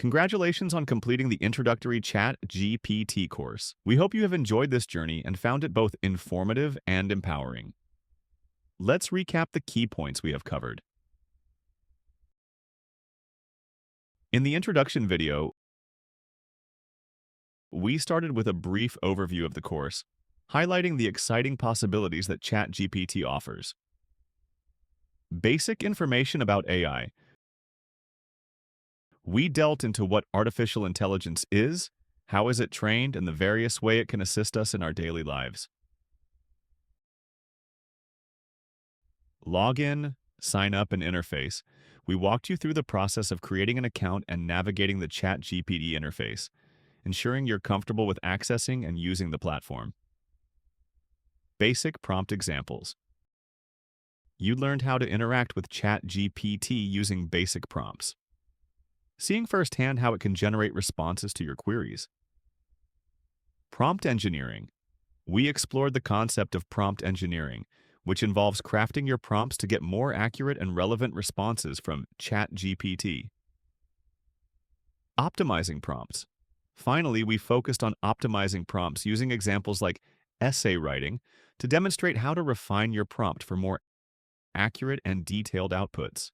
Congratulations on completing the introductory Chat GPT course. We hope you have enjoyed this journey and found it both informative and empowering. Let's recap the key points we have covered. In the introduction video, we started with a brief overview of the course, highlighting the exciting possibilities that ChatGPT offers. Basic information about AI. We delved into what artificial intelligence is, how is it trained, and the various ways it can assist us in our daily lives. Login, sign up, and interface. We walked you through the process of creating an account and navigating the ChatGPT interface, ensuring you're comfortable with accessing and using the platform. Basic prompt examples. You learned how to interact with ChatGPT using basic prompts, seeing firsthand how it can generate responses to your queries. Prompt engineering. We explored the concept of prompt engineering, which involves crafting your prompts to get more accurate and relevant responses from ChatGPT. Optimizing prompts. Finally, we focused on optimizing prompts using examples like essay writing to demonstrate how to refine your prompt for more accurate and detailed outputs.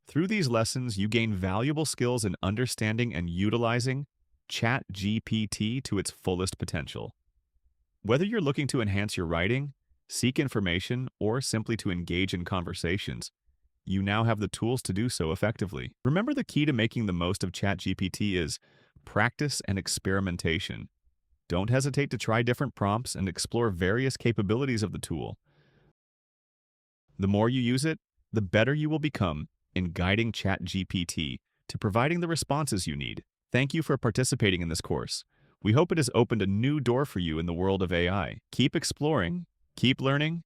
Through these lessons, you gain valuable skills in understanding and utilizing ChatGPT to its fullest potential. Whether you're looking to enhance your writing, seek information, or simply to engage in conversations, you now have the tools to do so effectively. Remember, the key to making the most of ChatGPT is practice and experimentation. Don't hesitate to try different prompts and explore various capabilities of the tool. The more you use it, the better you will become in guiding ChatGPT to providing the responses you need. Thank you for participating in this course. We hope it has opened a new door for you in the world of AI. Keep exploring, keep learning,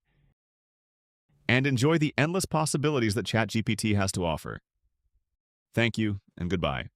and enjoy the endless possibilities that ChatGPT has to offer. Thank you, and goodbye.